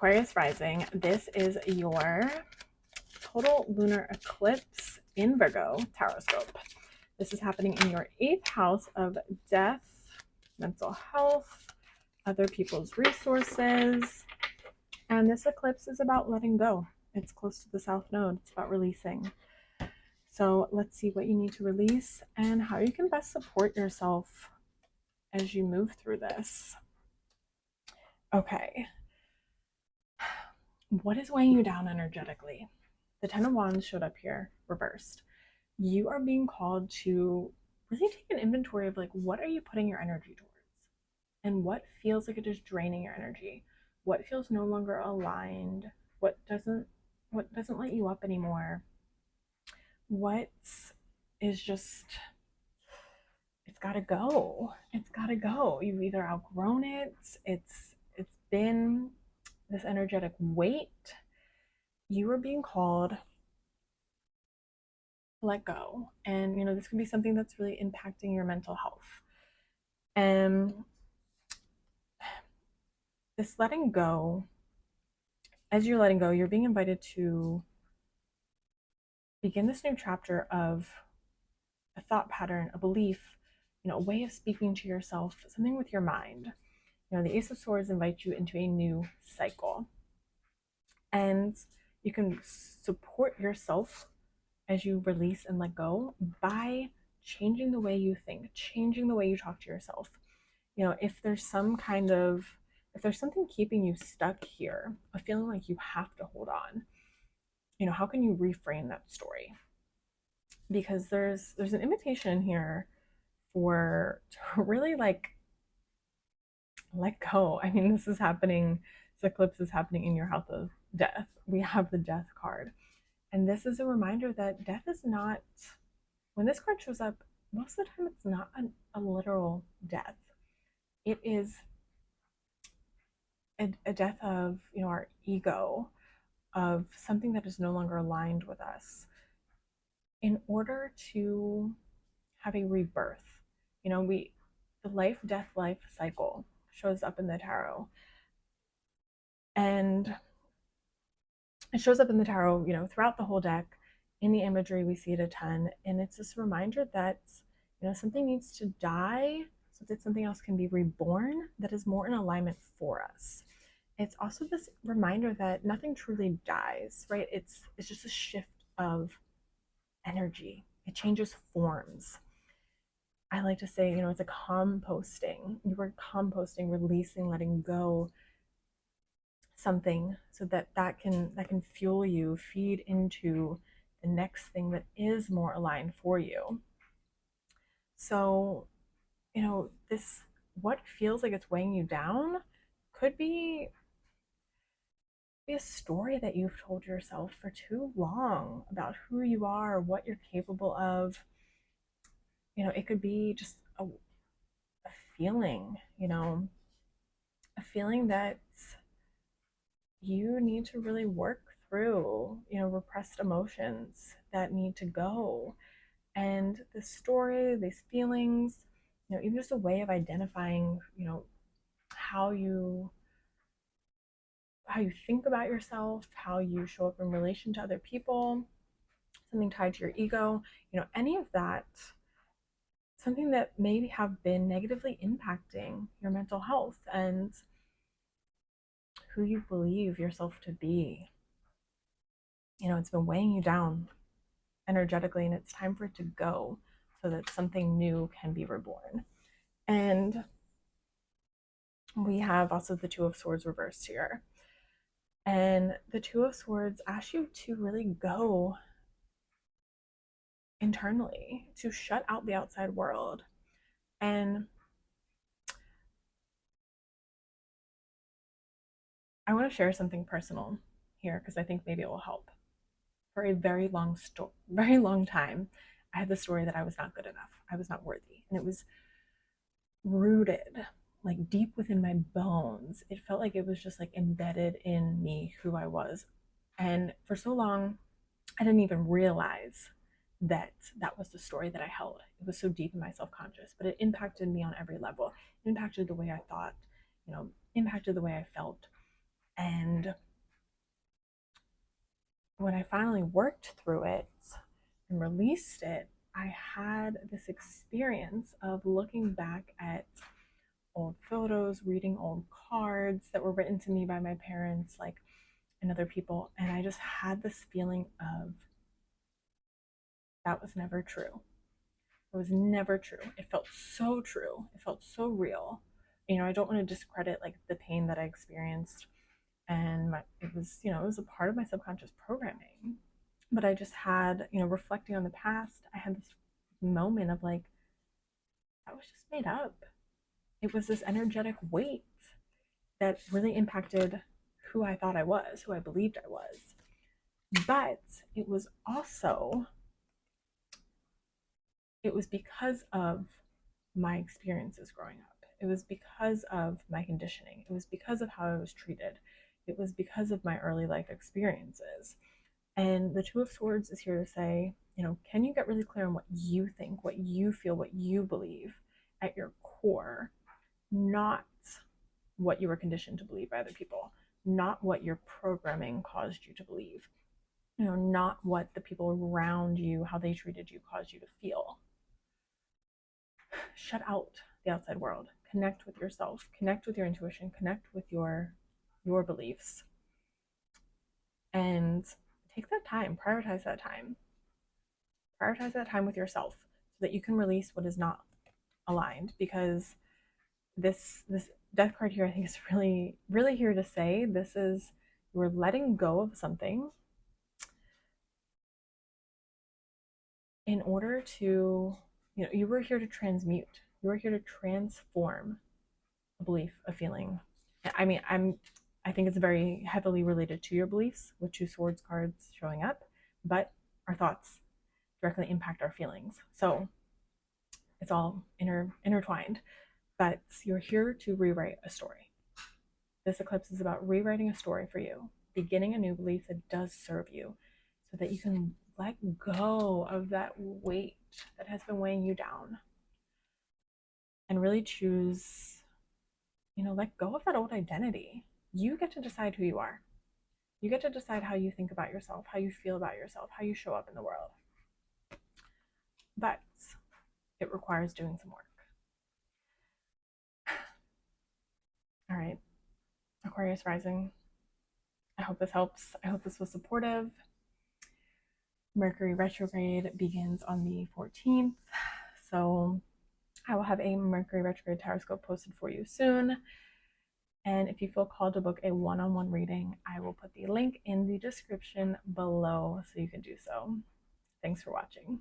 Aquarius rising, this is your total lunar eclipse in Virgo tarotscope. This is happening in your 8th house of death, mental health, other people's resources. And this eclipse is about letting go. It's close to the South Node. It's about releasing. So let's see what you need to release and how you can best support yourself as you move through this. Okay. What is weighing you down energetically? The Ten of Wands showed up here, reversed. You are being called to really take an inventory of like, what are you putting your energy towards? And what feels like it is draining your energy? What feels no longer aligned? What doesn't light you up anymore? What is just, it's gotta go. It's gotta go. You've either outgrown it, it's been this energetic weight. You are being called to let go. And this could be something that's really impacting your mental health. And this letting go, as you're letting go, you're being invited to begin this new chapter of a thought pattern, a belief, a way of speaking to yourself, something with your mind. The Ace of Swords invites you into a new cycle. And you can support yourself as you release and let go by changing the way you think, changing the way you talk to yourself. If there's something keeping you stuck here, a feeling like you have to hold on, how can you reframe that story? Because there's an invitation here for to really let go. I mean, this eclipse is happening in your house of death. We have the death card. And this is a reminder that death is not, when this card shows up, most of the time it's not a literal death. It is a death of, our ego, of something that is no longer aligned with us, in order to have a rebirth. The life, death, life cycle shows up in the tarot. And it shows up in the tarot, throughout the whole deck. In the imagery, we see it a ton. And it's this reminder that, something needs to die so that something else can be reborn that is more in alignment for us. It's also this reminder that nothing truly dies, right? It's just a shift of energy. It changes forms. I like to say, it's a composting. You are composting, releasing, letting go something so that can fuel you, feed into the next thing that is more aligned for you. So, this, what feels like it's weighing you down, could be a story that you've told yourself for too long about who you are, what you're capable of. It could be just a feeling, a feeling that you need to really work through, repressed emotions that need to go. And the story, these feelings, even just a way of identifying, how you think about yourself, how you show up in relation to other people, something tied to your ego, any of that, something that may have been negatively impacting your mental health and who you believe yourself to be. It's been weighing you down energetically, and it's time for it to go so that something new can be reborn. And we have also the Two of Swords reversed here. And the Two of Swords asks you to really go internally, to shut out the outside world. And I want to share something personal here because I think maybe it will help. For a very long time, I had the story that I was not good enough. I was not worthy. And it was rooted like deep within my bones. It felt like it was just like embedded in me, who I was. And for so long, I didn't even realize that was the story that I held. It was so deep in my self-conscious, but it impacted me on every level. It impacted the way I thought, impacted the way I felt. And when I finally worked through it and released it, I had this experience of looking back at old photos, reading old cards that were written to me by my parents, like, and other people. And I just had this feeling of that was never true. It was never true. It felt so true. It felt so real. I don't want to discredit like the pain that I experienced, and it was, it was a part of my subconscious programming. But I just had, reflecting on the past, I had this moment of like, that was just made up. It was this energetic weight that really impacted who I thought I was, who I believed I was. But it was also, it was because of my experiences growing up. It was because of my conditioning. It was because of how I was treated. It was because of my early life experiences. And the Two of Swords is here to say, can you get really clear on what you think, what you feel, what you believe at your core, not what you were conditioned to believe by other people, not what your programming caused you to believe, not what the people around you, how they treated you, caused you to feel. Shut out the outside world. Connect with yourself, connect with your intuition, connect with your beliefs, and take that time, prioritize that time with yourself so that you can release what is not aligned. Because this death card here, I think, is really really here to say this is, you're letting go of something in order to, you were here to transmute, you were here to transform a belief, a feeling. I mean, I think it's very heavily related to your beliefs with Two Swords cards showing up, but our thoughts directly impact our feelings. So it's all intertwined. But you're here to rewrite a story. This eclipse is about rewriting a story for you, beginning a new belief that does serve you, so that you can let go of that weight that has been weighing you down and really choose, let go of that old identity. You get to decide who you are. You get to decide how you think about yourself, how you feel about yourself, how you show up in the world. But it requires doing some work. All right, Aquarius rising. I hope this helps. I hope this was supportive. Mercury retrograde begins on the 14th. So I will have a Mercury retrograde tarotscope posted for you soon. And if you feel called to book a one-on-one reading, I will put the link in the description below so you can do so. Thanks for watching.